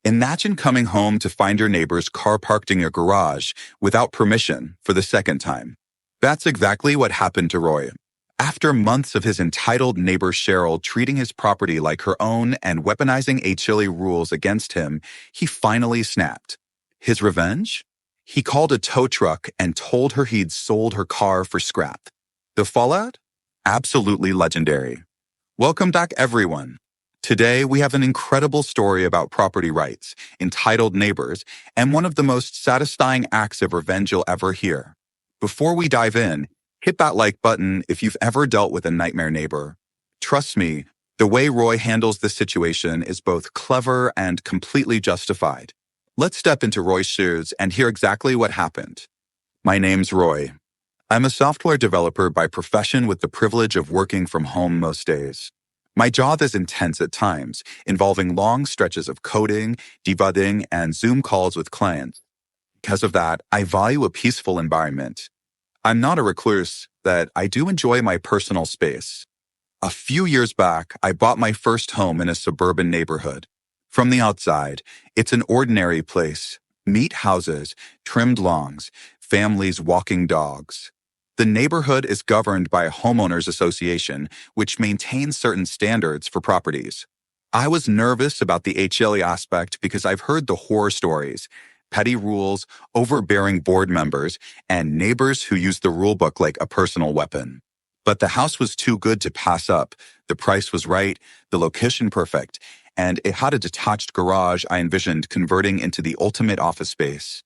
Imagine coming home to find your neighbor's car parked in your garage without permission for the second time. That's exactly what happened to Roy. After months of his entitled neighbor Cheryl treating his property like her own and weaponizing HOA rules against him, he finally snapped. His revenge? He called a tow truck and told her he'd sold her car for scrap. The fallout? Absolutely legendary. Welcome back, everyone. Today, we have an incredible story about property rights, entitled neighbors, and one of the most satisfying acts of revenge you'll ever hear. Before we dive in, hit that like button if you've ever dealt with a nightmare neighbor. Trust me, the way Roy handles this situation is both clever and completely justified. Let's step into Roy's shoes and hear exactly what happened. My name's Roy. I'm a software developer by profession with the privilege of working from home most days. My job is intense at times, involving long stretches of coding, debugging, and Zoom calls with clients. Because of that, I value a peaceful environment. I'm not a recluse, that I do enjoy my personal space. A few years back, I bought my first home in a suburban neighborhood. From the outside, it's an ordinary place. Neat houses, trimmed lawns, families walking dogs. The neighborhood is governed by a homeowners association, which maintains certain standards for properties. I was nervous about the HOA aspect because I've heard the horror stories, petty rules, overbearing board members, and neighbors who use the rulebook like a personal weapon. But the house was too good to pass up. The price was right, the location perfect, and it had a detached garage I envisioned converting into the ultimate office space.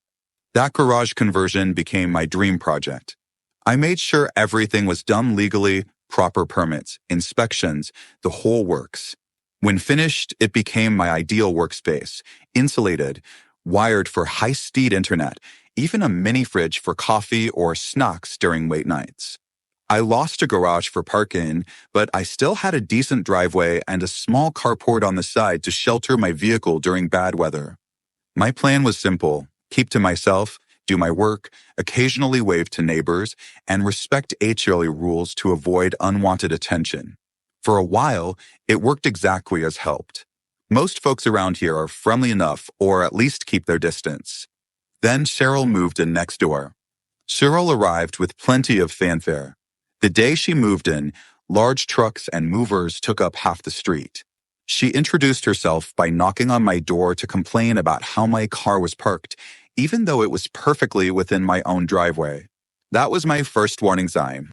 That garage conversion became my dream project. I made sure everything was done legally, proper permits, inspections, the whole works. When finished, it became my ideal workspace, insulated, wired for high-speed internet, even a mini fridge for coffee or snacks during late nights. I lost a garage for parking, but I still had a decent driveway and a small carport on the side to shelter my vehicle during bad weather. My plan was simple: keep to myself, do my work, occasionally wave to neighbors, and respect HOA rules to avoid unwanted attention. For a while, it worked exactly as helped. Most folks around here are friendly enough, or at least keep their distance. Then Cheryl moved in next door. Cheryl arrived with plenty of fanfare. The day she moved in, large trucks and movers took up half the street. She introduced herself by knocking on my door to complain about how my car was parked, even though it was perfectly within my own driveway. That was my first warning sign.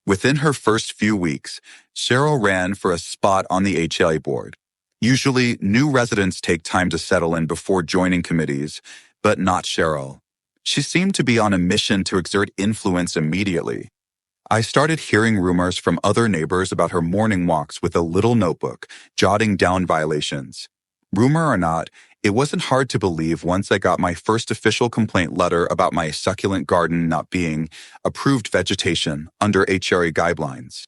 Within her first few weeks, Cheryl ran for a spot on the HOA board. Usually, new residents take time to settle in before joining committees, but not Cheryl. She seemed to be on a mission to exert influence immediately. I started hearing rumors from other neighbors about her morning walks with a little notebook, jotting down violations. Rumor or not, it wasn't hard to believe once I got my first official complaint letter about my succulent garden not being approved vegetation under HOA guidelines.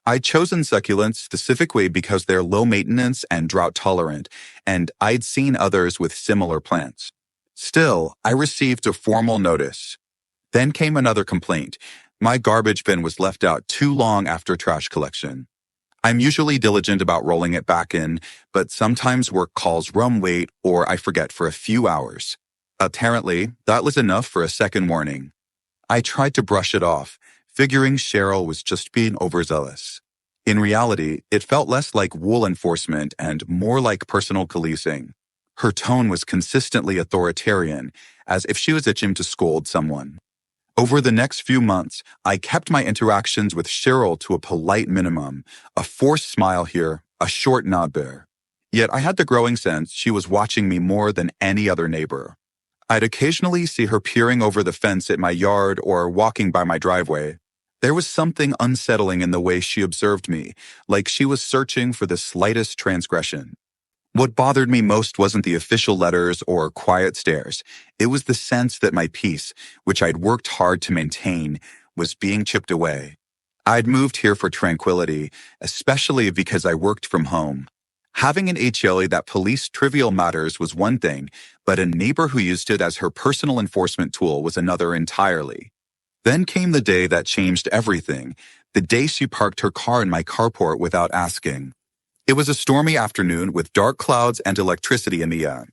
I'd chosen succulents specifically because they're low maintenance and drought tolerant, and I'd seen others with similar plants. Still, I received a formal notice. Then came another complaint. My garbage bin was left out too long after trash collection. I'm usually diligent about rolling it back in, but sometimes work calls run late or I forget for a few hours. Apparently, that was enough for a second warning. I tried to brush it off, figuring Cheryl was just being overzealous. In reality, it felt less like rule enforcement and more like personal policing. Her tone was consistently authoritarian, as if she was itching to scold someone. Over the next few months, I kept my interactions with Cheryl to a polite minimum, a forced smile here, a short nod there. Yet I had the growing sense she was watching me more than any other neighbor. I'd occasionally see her peering over the fence at my yard or walking by my driveway. There was something unsettling in the way she observed me, like she was searching for the slightest transgression. What bothered me most wasn't the official letters or quiet stares. It was the sense that my peace, which I'd worked hard to maintain, was being chipped away. I'd moved here for tranquility, especially because I worked from home. Having an HOA that policed trivial matters was one thing, but a neighbor who used it as her personal enforcement tool was another entirely. Then came the day that changed everything, the day she parked her car in my carport without asking. It was a stormy afternoon with dark clouds and electricity in the air.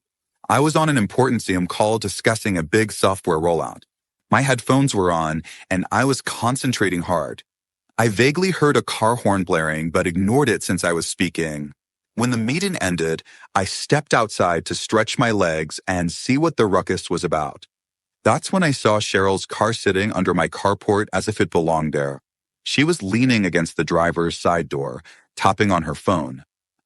I was on an important Zoom call discussing a big software rollout. My headphones were on, and I was concentrating hard. I vaguely heard a car horn blaring, but ignored it since I was speaking. When the meeting ended, I stepped outside to stretch my legs and see what the ruckus was about. That's when I saw Cheryl's car sitting under my carport as if it belonged there. She was leaning against the driver's side door, tapping on her phone.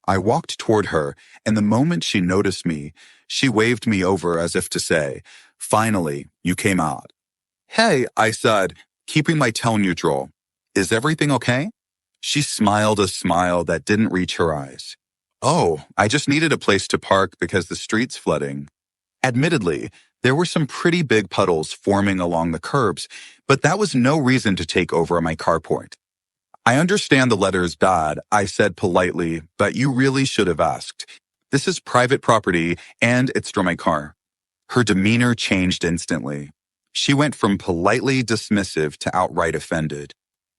I walked toward her, and the moment she noticed me, she waved me over as if to say, "Finally, you came out." "Hey," I said, keeping my tone neutral. "Is everything okay?" She smiled a smile that didn't reach her eyes. "Oh, I just needed a place to park because the street's flooding." Admittedly, there were some pretty big puddles forming along the curbs, but that was no reason to take over my carport. "I understand the letter's bad," I said politely, "but you really should have asked. This is private property, and it's from my car." Her demeanor changed instantly. She went from politely dismissive to outright offended.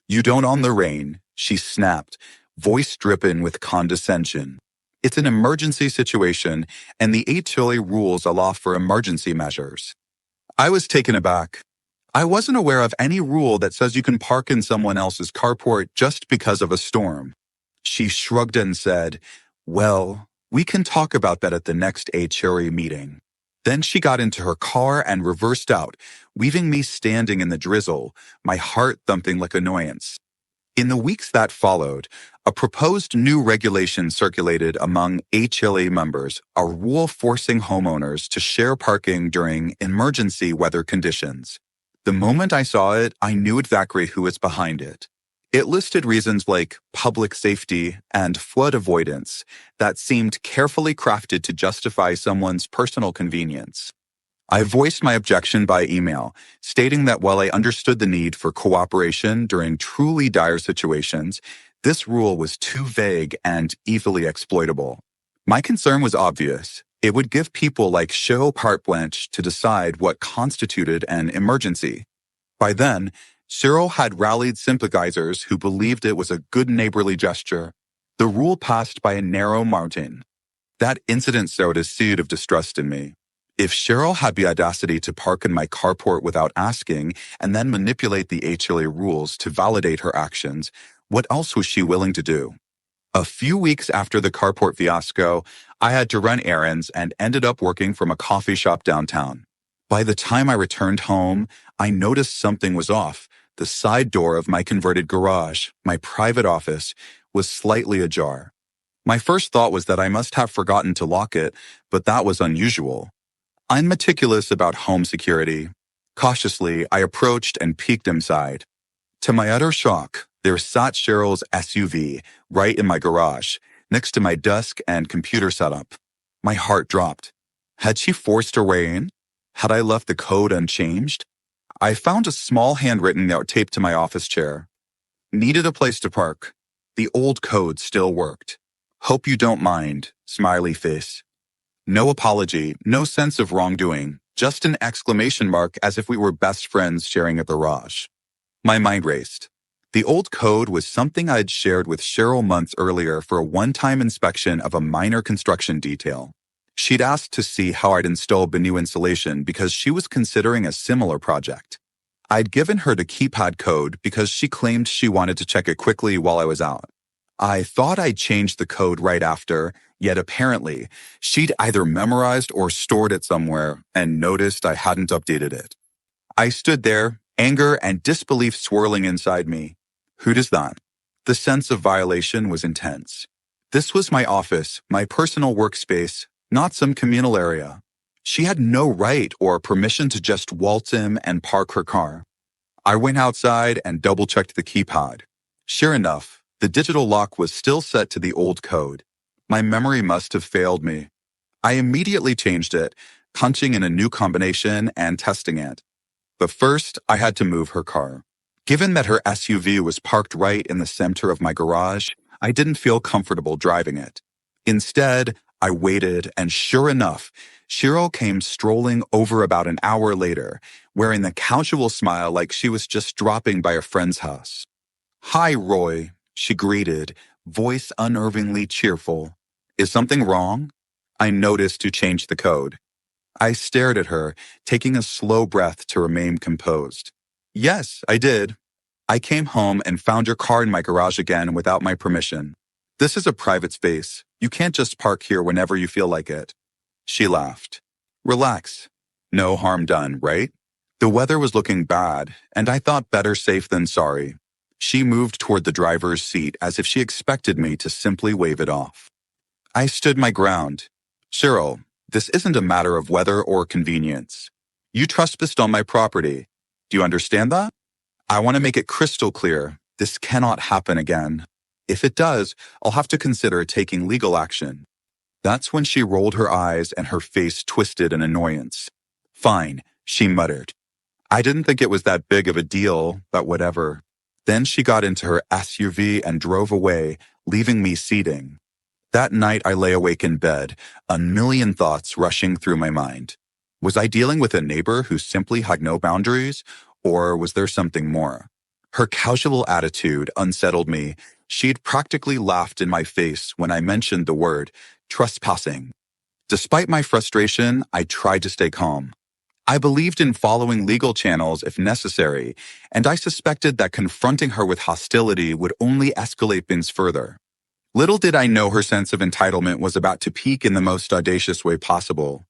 "You don't own the rain," she snapped, voice dripping with condescension. "It's an emergency situation, and the HOA rules allow for emergency measures." I was taken aback. I wasn't aware of any rule that says you can park in someone else's carport just because of a storm. She shrugged and said, "Well, we can talk about that at the next HOA meeting." Then she got into her car and reversed out, leaving me standing in the drizzle, my heart thumping like annoyance. In the weeks that followed, a proposed new regulation circulated among HOA members, a rule forcing homeowners to share parking during emergency weather conditions. The moment I saw it, I knew exactly who was behind it. It listed reasons like public safety and flood avoidance that seemed carefully crafted to justify someone's personal convenience. I voiced my objection by email, stating that while I understood the need for cooperation during truly dire situations, this rule was too vague and easily exploitable. My concern was obvious. It would give people like Cheryl carte blanche to decide what constituted an emergency. By then, Cyril had rallied sympathizers who believed it was a good neighborly gesture. The rule passed by a narrow margin. That incident sowed a seed of distrust in me. If Cheryl had the audacity to park in my carport without asking and then manipulate the HOA rules to validate her actions, what else was she willing to do? A few weeks after the carport fiasco, I had to run errands and ended up working from a coffee shop downtown. By the time I returned home, I noticed something was off. The side door of my converted garage, my private office, was slightly ajar. My first thought was that I must have forgotten to lock it, but that was unusual. I'm meticulous about home security. Cautiously, I approached and peeked inside. To my utter shock, there sat Cheryl's SUV right in my garage, next to my desk and computer setup. My heart dropped. Had she forced her way in? Had I left the code unchanged? I found a small handwritten note taped to my office chair. "Needed a place to park. The old code still worked. Hope you don't mind," smiley face. No apology, no sense of wrongdoing, just an exclamation mark as if we were best friends sharing a garage. My mind raced. The old code was something I'd shared with Cheryl months earlier for a one-time inspection of a minor construction detail. She'd asked to see how I'd installed the new insulation because she was considering a similar project. I'd given her the keypad code because she claimed she wanted to check it quickly while I was out. I thought I'd changed the code right after, yet apparently, she'd either memorized or stored it somewhere and noticed I hadn't updated it. I stood there, anger and disbelief swirling inside me. Who does that? The sense of violation was intense. This was my office, my personal workspace, not some communal area. She had no right or permission to just waltz in and park her car. I went outside and double-checked the keypad. Sure enough, the digital lock was still set to the old code. My memory must have failed me. I immediately changed it, punching in a new combination and testing it. But first, I had to move her car. Given that her SUV was parked right in the center of my garage, I didn't feel comfortable driving it. Instead, I waited, and sure enough, Cheryl came strolling over about an hour later, wearing the casual smile like she was just dropping by a friend's house. "Hi, Roy," she greeted, voice unnervingly cheerful. "Is something wrong?" I noticed to change the code. I stared at her, taking a slow breath to remain composed. Yes, I did. I came home and found your car in my garage again without my permission. This is a private space. You can't just park here whenever you feel like it. She laughed. Relax. No harm done, right? The weather was looking bad, and I thought better safe than sorry. She moved toward the driver's seat as if she expected me to simply wave it off. I stood my ground. Cheryl, this isn't a matter of weather or convenience. You trespassed on my property. Do you understand that? I want to make it crystal clear. This cannot happen again. If it does, I'll have to consider taking legal action. That's when she rolled her eyes and her face twisted in annoyance. Fine, she muttered. I didn't think it was that big of a deal, but whatever. Then she got into her SUV and drove away, leaving me seating. That night I lay awake in bed, a million thoughts rushing through my mind. Was I dealing with a neighbor who simply had no boundaries, or was there something more? Her casual attitude unsettled me. She'd practically laughed in my face when I mentioned the word trespassing. Despite my frustration, I tried to stay calm. I believed in following legal channels if necessary, and I suspected that confronting her with hostility would only escalate things further. Little did I know her sense of entitlement was about to peak in the most audacious way possible.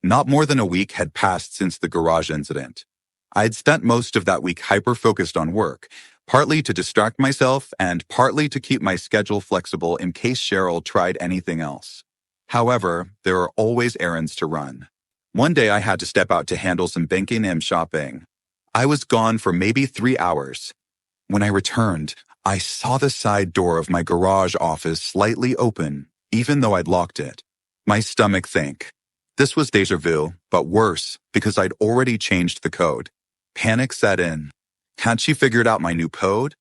Not more than a week had passed since the garage incident. I had spent most of that week hyper-focused on work, partly to distract myself and partly to keep my schedule flexible in case Cheryl tried anything else. However, there are always errands to run. One day I had to step out to handle some banking and shopping. I was gone for maybe 3 hours. When I returned, I saw the side door of my garage office slightly open, even though I'd locked it. My stomach sank. This was deja vu, but worse because I'd already changed the code. Panic set in. Had she figured out my new code?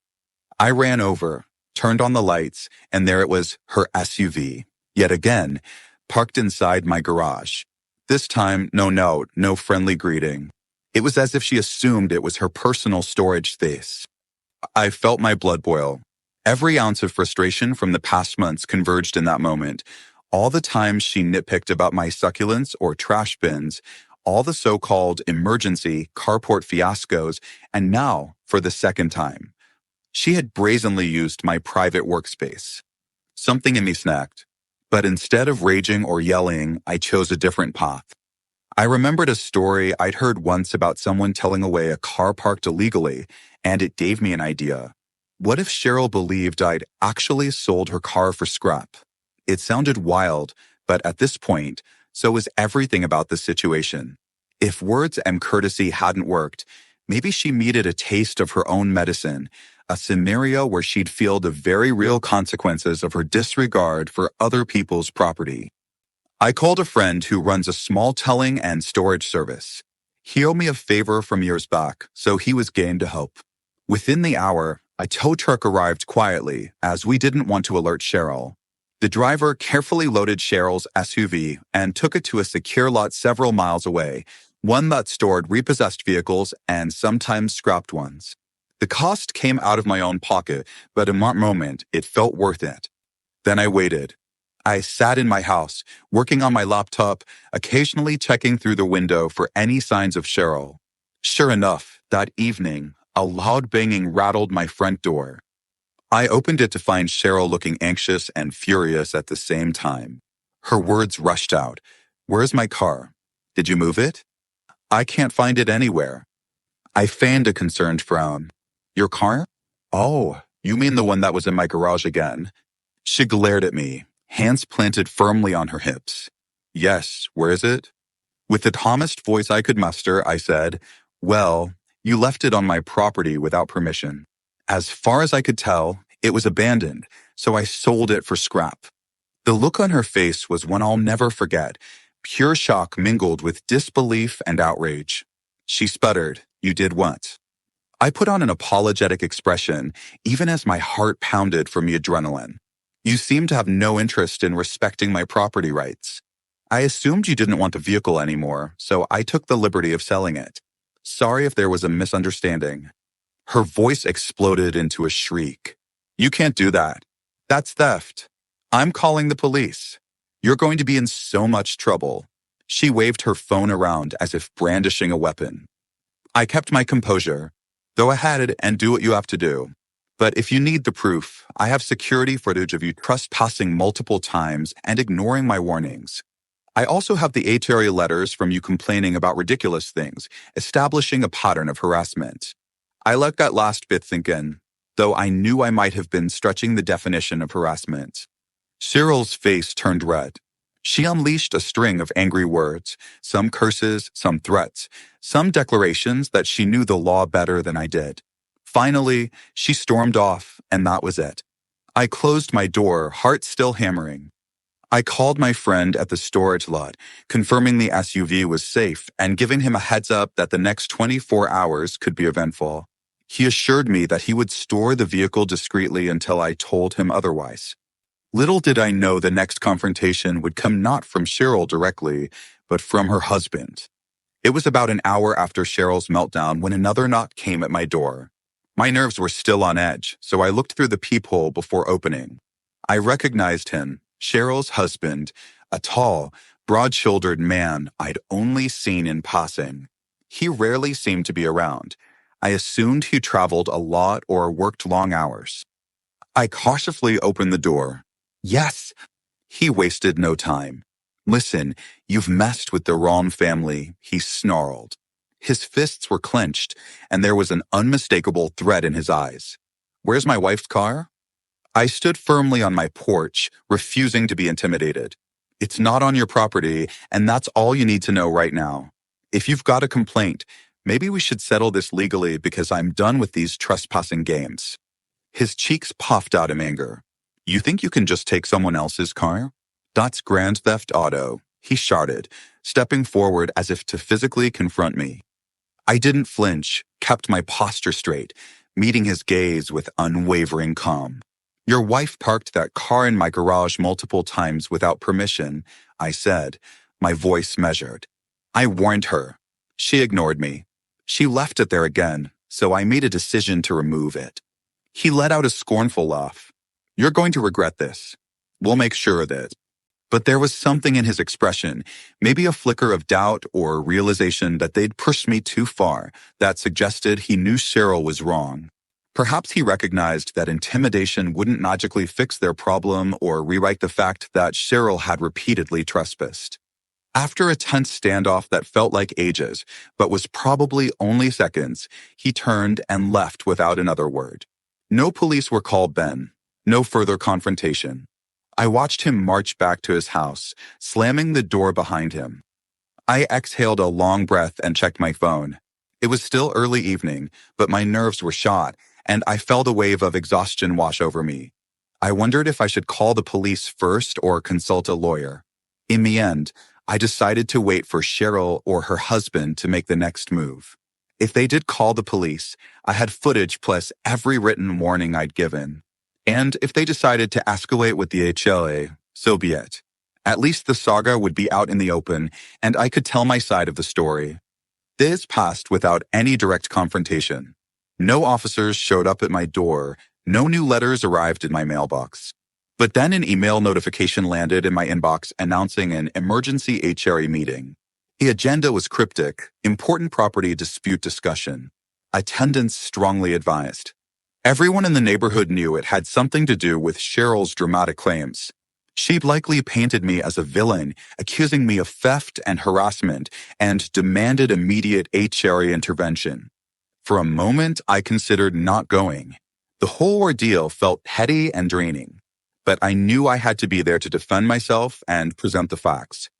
I ran over, turned on the lights, and there it was, her SUV. Yet again, parked inside my garage. This time, no note, no friendly greeting. It was as if she assumed it was her personal storage space. I felt my blood boil. Every ounce of frustration from the past months converged in that moment. All the times she nitpicked about my succulents or trash bins, all the so-called emergency carport fiascos, and now, for the second time, she had brazenly used my private workspace. Something in me snapped. But instead of raging or yelling, I chose a different path. I remembered a story I'd heard once about someone telling away a car parked illegally, and it gave me an idea. What if Cheryl believed I'd actually sold her car for scrap? It sounded wild, but at this point, so was everything about the situation. If words and courtesy hadn't worked, maybe she needed a taste of her own medicine, a scenario where she'd feel the very real consequences of her disregard for other people's property. I called a friend who runs a small towing and storage service. He owed me a favor from years back, so he was game to help. Within the hour, a tow truck arrived quietly, as we didn't want to alert Cheryl. The driver carefully loaded Cheryl's SUV and took it to a secure lot several miles away, one that stored repossessed vehicles and sometimes scrapped ones. The cost came out of my own pocket, but in that moment, it felt worth it. Then I waited. I sat in my house, working on my laptop, occasionally checking through the window for any signs of Cheryl. Sure enough, that evening, a loud banging rattled my front door. I opened it to find Cheryl looking anxious and furious at the same time. Her words rushed out. "Where's my car? Did you move it?" "I can't find it anywhere." I feigned a concerned frown. "Your car? Oh, you mean the one that was in my garage again?" She glared at me, hands planted firmly on her hips. "Yes, where is it?" With the calmest voice I could muster, I said, "Well, you left it on my property without permission. As far as I could tell, it was abandoned, so I sold it for scrap." The look on her face was one I'll never forget, pure shock mingled with disbelief and outrage. She sputtered, "You did what?" I put on an apologetic expression, even as my heart pounded from the adrenaline. "You seem to have no interest in respecting my property rights. I assumed you didn't want the vehicle anymore, so I took the liberty of selling it. Sorry if there was a misunderstanding." Her voice exploded into a shriek. "You can't do that. That's theft. I'm calling the police. You're going to be in so much trouble." She waved her phone around as if brandishing a weapon. I kept my composure. Go ahead and do what you have to do. But if you need the proof, I have security footage of you trespassing multiple times and ignoring my warnings. I also have the HOA letters from you complaining about ridiculous things, establishing a pattern of harassment. I let that last bit sink in, though I knew I might have been stretching the definition of harassment. Cheryl's face turned red. She unleashed a string of angry words, some curses, some threats, some declarations that she knew the law better than I did. Finally, she stormed off, and that was it. I closed my door, heart still hammering. I called my friend at the storage lot, confirming the SUV was safe and giving him a heads up that the next 24 hours could be eventful. He assured me that he would store the vehicle discreetly until I told him otherwise. Little did I know the next confrontation would come not from Cheryl directly, but from her husband. It was about an hour after Cheryl's meltdown when another knock came at my door. My nerves were still on edge, so I looked through the peephole before opening. I recognized him, Cheryl's husband, a tall, broad-shouldered man I'd only seen in passing. He rarely seemed to be around. I assumed he traveled a lot or worked long hours. I cautiously opened the door. Yes, he wasted no time. Listen, you've messed with the wrong family, he snarled. His fists were clenched, and there was an unmistakable threat in his eyes. Where's my wife's car? I stood firmly on my porch, refusing to be intimidated. It's not on your property, and that's all you need to know right now. If you've got a complaint, maybe we should settle this legally because I'm done with these trespassing games. His cheeks puffed out in anger. You think you can just take someone else's car? That's grand theft auto, he shouted, stepping forward as if to physically confront me. I didn't flinch, kept my posture straight, meeting his gaze with unwavering calm. Your wife parked that car in my garage multiple times without permission, I said, my voice measured. I warned her. She ignored me. She left it there again, so I made a decision to remove it. He let out a scornful laugh. You're going to regret this. We'll make sure of it. But there was something in his expression, maybe a flicker of doubt or realization that they'd pushed me too far, that suggested he knew Cheryl was wrong. Perhaps he recognized that intimidation wouldn't magically fix their problem or rewrite the fact that Cheryl had repeatedly trespassed. After a tense standoff that felt like ages, but was probably only seconds, he turned and left without another word. No police were called then. No further confrontation. I watched him march back to his house, slamming the door behind him. I exhaled a long breath and checked my phone. It was still early evening, but my nerves were shot, and I felt a wave of exhaustion wash over me. I wondered if I should call the police first or consult a lawyer. In the end, I decided to wait for Cheryl or her husband to make the next move. If they did call the police, I had footage plus every written warning I'd given. And if they decided to escalate with the HOA, so be it. At least the saga would be out in the open, and I could tell my side of the story. This passed without any direct confrontation. No officers showed up at my door, no new letters arrived in my mailbox. But then an email notification landed in my inbox announcing an emergency HOA meeting. The agenda was cryptic, important property dispute discussion. Attendance strongly advised. Everyone in the neighborhood knew it had something to do with Cheryl's dramatic claims. She'd likely painted me as a villain, accusing me of theft and harassment, and demanded immediate HOA intervention. For a moment, I considered not going. The whole ordeal felt petty and draining, but I knew I had to be there to defend myself and present the facts.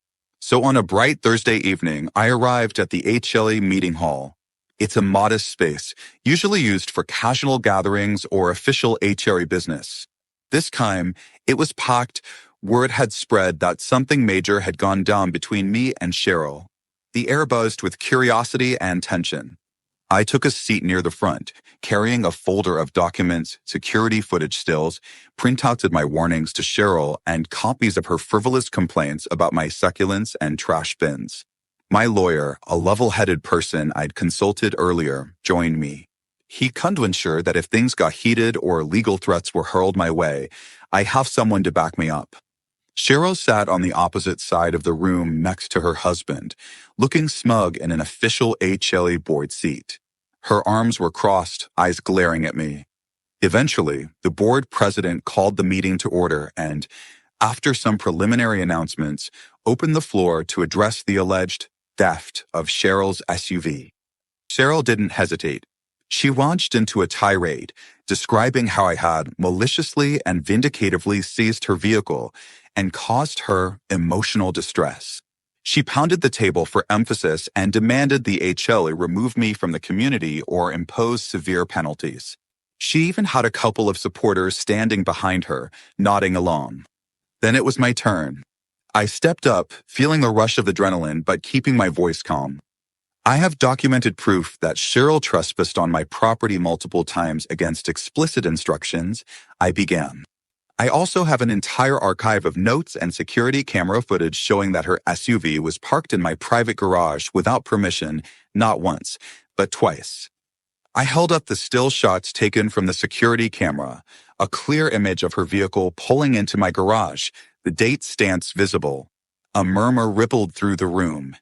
So on a bright Thursday evening, I arrived at the HOA meeting hall. It's a modest space, usually used for casual gatherings or official HOA business. This time, it was packed. Word had spread that something major had gone down between me and Cheryl. The air buzzed with curiosity and tension. I took a seat near the front, carrying a folder of documents, security footage stills, printouts of my warnings to Cheryl, and copies of her frivolous complaints about my succulents and trash bins. My lawyer, a level-headed person I'd consulted earlier, joined me. He'd come to ensure that if things got heated or legal threats were hurled my way, I have someone to back me up. Cheryl sat on the opposite side of the room next to her husband, looking smug in an official HOA board seat. Her arms were crossed, eyes glaring at me. Eventually, the board president called the meeting to order and, after some preliminary announcements, opened the floor to address the alleged theft of Cheryl's SUV. Cheryl didn't hesitate. She launched into a tirade, describing how I had maliciously and vindicatively seized her vehicle and caused her emotional distress. She pounded the table for emphasis and demanded the HOA remove me from the community or impose severe penalties. She even had a couple of supporters standing behind her, nodding along. Then it was my turn. I stepped up, feeling the rush of adrenaline but keeping my voice calm. I have documented proof that Cheryl trespassed on my property multiple times against explicit instructions. I began. I also have an entire archive of notes and security camera footage showing that her SUV was parked in my private garage without permission, not once, but twice. I held up the still shots taken from the security camera, a clear image of her vehicle pulling into my garage, the date stamps visible. A murmur rippled through the room.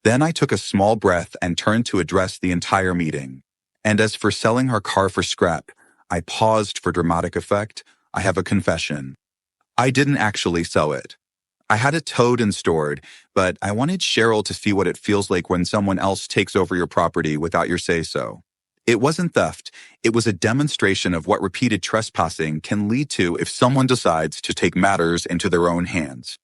Then I took a small breath and turned to address the entire meeting. And as for selling her car for scrap, I paused for dramatic effect. I have a confession. I didn't actually sell it. I had it towed and stored, but I wanted Cheryl to see what it feels like when someone else takes over your property without your say-so. It wasn't theft. It was a demonstration of what repeated trespassing can lead to if someone decides to take matters into their own hands.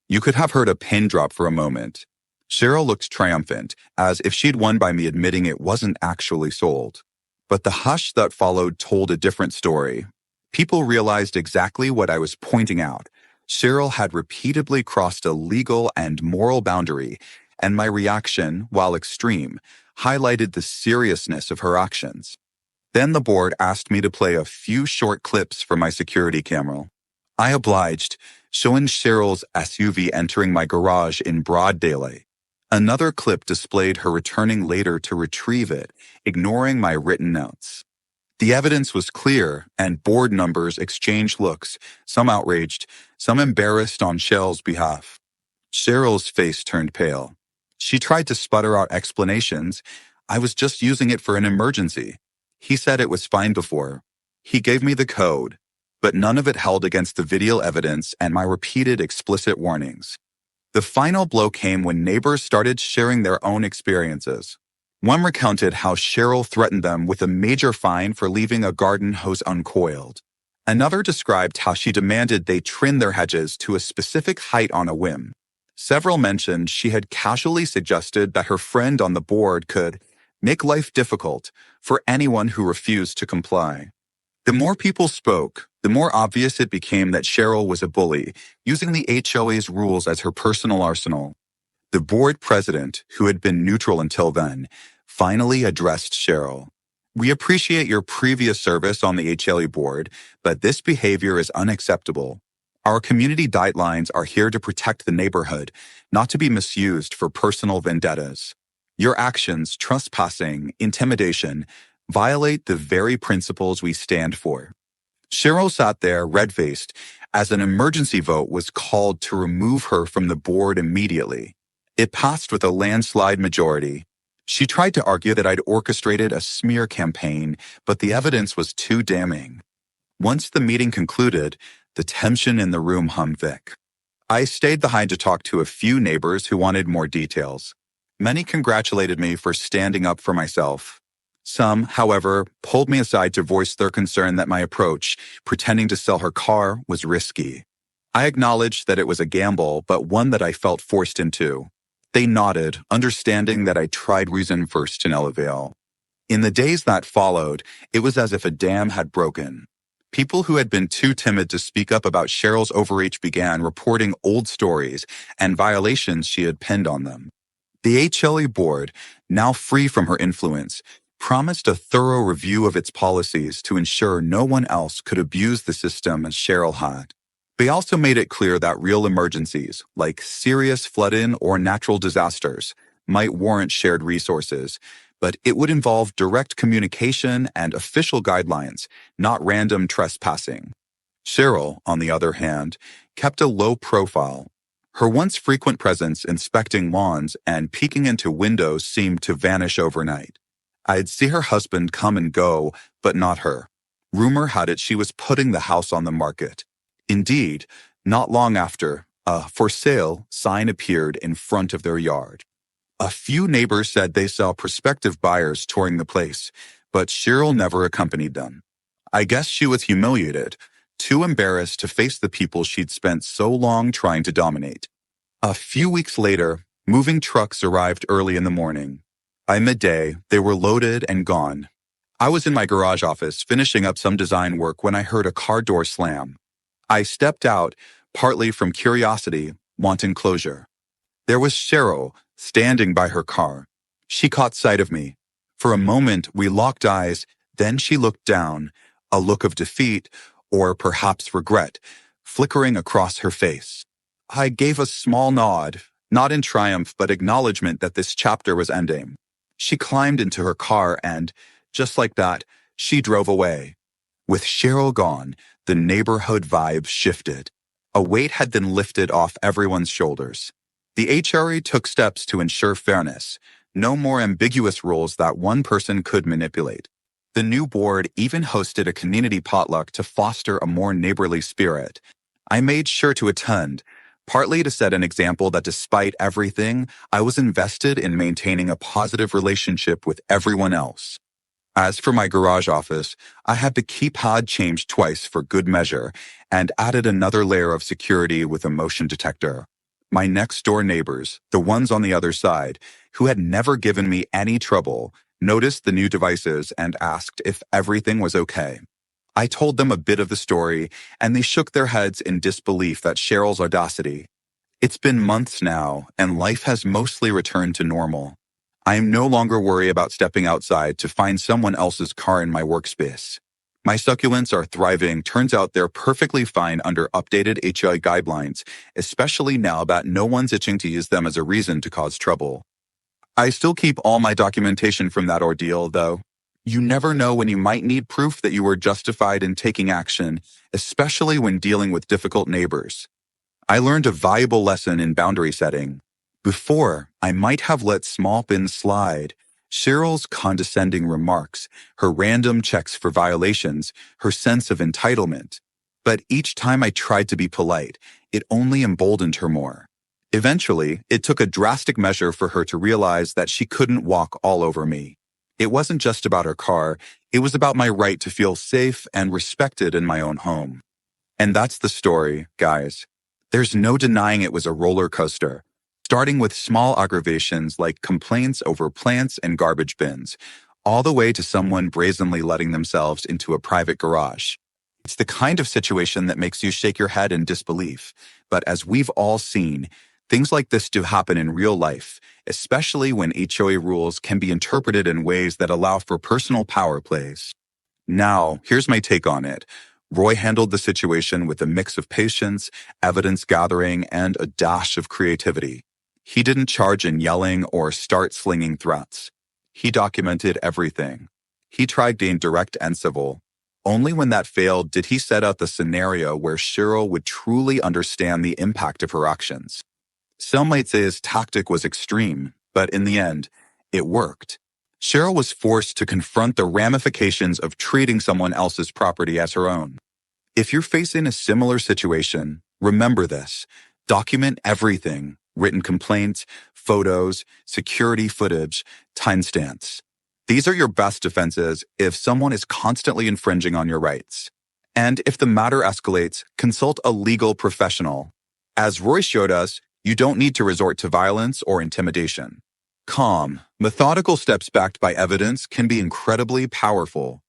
You could have heard a pin drop for a moment. Cheryl looked triumphant, as if she'd won by me admitting it wasn't actually sold. But the hush that followed told a different story. People realized exactly what I was pointing out. Cheryl had repeatedly crossed a legal and moral boundary, and my reaction, while extreme, highlighted the seriousness of her actions. Then the board asked me to play a few short clips from my security camera. I obliged, showing Cheryl's SUV entering my garage in broad daylight. Another clip displayed her returning later to retrieve it, ignoring my written notes. The evidence was clear, and board members exchanged looks, some outraged, some embarrassed on Cheryl's behalf. Cheryl's face turned pale. She tried to sputter out explanations. I was just using it for an emergency. He said it was fine before. He gave me the code, but none of it held against the video evidence and my repeated explicit warnings. The final blow came when neighbors started sharing their own experiences. One recounted how Cheryl threatened them with a major fine for leaving a garden hose uncoiled. Another described how she demanded they trim their hedges to a specific height on a whim. Several mentioned she had casually suggested that her friend on the board could make life difficult for anyone who refused to comply. The more people spoke, the more obvious it became that Cheryl was a bully, using the HOA's rules as her personal arsenal. The board president, who had been neutral until then, finally addressed Cheryl. "We appreciate your previous service on the HOA board, but this behavior is unacceptable. Our community guidelines are here to protect the neighborhood, not to be misused for personal vendettas. Your actions, trespassing, intimidation, violate the very principles we stand for." Cheryl sat there, red-faced, as an emergency vote was called to remove her from the board immediately. It passed with a landslide majority. She tried to argue that I'd orchestrated a smear campaign, but the evidence was too damning. Once the meeting concluded, the tension in the room hung thick. I stayed behind to talk to a few neighbors who wanted more details. Many congratulated me for standing up for myself. Some, however, pulled me aside to voice their concern that my approach, pretending to sell her car, was risky. I acknowledged that it was a gamble, but one that I felt forced into. They nodded, understanding that I tried reason first to no avail. In the days that followed, it was as if a dam had broken. People who had been too timid to speak up about Cheryl's overreach began reporting old stories and violations she had pinned on them. The HOA board, now free from her influence, promised a thorough review of its policies to ensure no one else could abuse the system as Cheryl had. They also made it clear that real emergencies, like serious flooding or natural disasters, might warrant shared resources, but it would involve direct communication and official guidelines, not random trespassing. Cheryl, on the other hand, kept a low profile. Her once frequent presence inspecting lawns and peeking into windows seemed to vanish overnight. I'd see her husband come and go, but not her. Rumor had it she was putting the house on the market. Indeed, not long after, a "for sale" sign appeared in front of their yard. A few neighbors said they saw prospective buyers touring the place, but Cheryl never accompanied them. I guess she was humiliated, too embarrassed to face the people she'd spent so long trying to dominate. A few weeks later, moving trucks arrived early in the morning. By midday, they were loaded and gone. I was in my garage office finishing up some design work when I heard a car door slam. I stepped out, partly from curiosity, wanting closure. There was Cheryl, standing by her car. She caught sight of me. For a moment, we locked eyes, then she looked down, a look of defeat, or perhaps regret, flickering across her face. I gave a small nod, not in triumph but acknowledgement that this chapter was ending. She climbed into her car and, just like that, she drove away. With Cheryl gone, the neighborhood vibe shifted. A weight had been lifted off everyone's shoulders. The HOA took steps to ensure fairness, no more ambiguous rules that one person could manipulate. The new board even hosted a community potluck to foster a more neighborly spirit. I made sure to attend, partly to set an example that despite everything, I was invested in maintaining a positive relationship with everyone else. As for my garage office, I had the keypad changed twice for good measure and added another layer of security with a motion detector. My next-door neighbors, the ones on the other side, who had never given me any trouble, noticed the new devices and asked if everything was okay. I told them a bit of the story, and they shook their heads in disbelief at Cheryl's audacity. It's been months now, and life has mostly returned to normal. I am no longer worried about stepping outside to find someone else's car in my workspace. My succulents are thriving. Turns out they're perfectly fine under updated HOA guidelines, especially now that no one's itching to use them as a reason to cause trouble. I still keep all my documentation from that ordeal, though. You never know when you might need proof that you were justified in taking action, especially when dealing with difficult neighbors. I learned a valuable lesson in boundary setting. Before, I might have let small things slide. Cheryl's condescending remarks, her random checks for violations, her sense of entitlement. But each time I tried to be polite, it only emboldened her more. Eventually, it took a drastic measure for her to realize that she couldn't walk all over me. It wasn't just about her car, it was about my right to feel safe and respected in my own home. And that's the story, guys. There's no denying it was a roller coaster. Starting with small aggravations like complaints over plants and garbage bins, all the way to someone brazenly letting themselves into a private garage. It's the kind of situation that makes you shake your head in disbelief. But as we've all seen, things like this do happen in real life, especially when HOA rules can be interpreted in ways that allow for personal power plays. Now, here's my take on it. Roy handled the situation with a mix of patience, evidence gathering, and a dash of creativity. He didn't charge in yelling or start slinging threats. He documented everything. He tried being direct and civil. Only when that failed did he set out the scenario where Cheryl would truly understand the impact of her actions. Some might say his tactic was extreme, but in the end, it worked. Cheryl was forced to confront the ramifications of treating someone else's property as her own. If you're facing a similar situation, remember this. Document everything. Written complaints, photos, security footage, timestamps. These are your best defenses if someone is constantly infringing on your rights. And if the matter escalates, consult a legal professional. As Roy showed us, you don't need to resort to violence or intimidation. Calm, methodical steps backed by evidence can be incredibly powerful.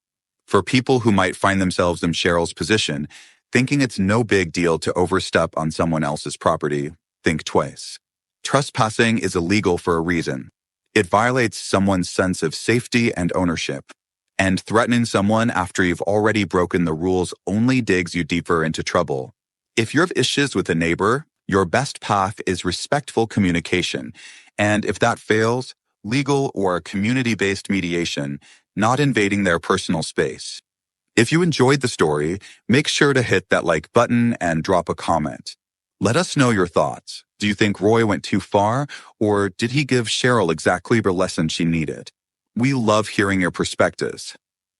For people who might find themselves in Cheryl's position, thinking it's no big deal to overstep on someone else's property, think twice. Trespassing is illegal for a reason. It violates someone's sense of safety and ownership. And threatening someone after you've already broken the rules only digs you deeper into trouble. If you have issues with a neighbor, your best path is respectful communication. And if that fails, legal or community-based mediation, not invading their personal space. If you enjoyed the story, make sure to hit that like button and drop a comment. Let us know your thoughts. Do you think Roy went too far, or did he give Cheryl exactly the lesson she needed? We love hearing your perspectives.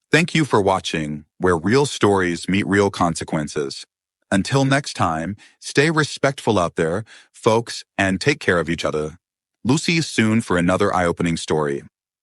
Thank you for watching, where real stories meet real consequences. Until next time, stay respectful out there, folks, and take care of each other. We'll see you soon for another eye-opening story.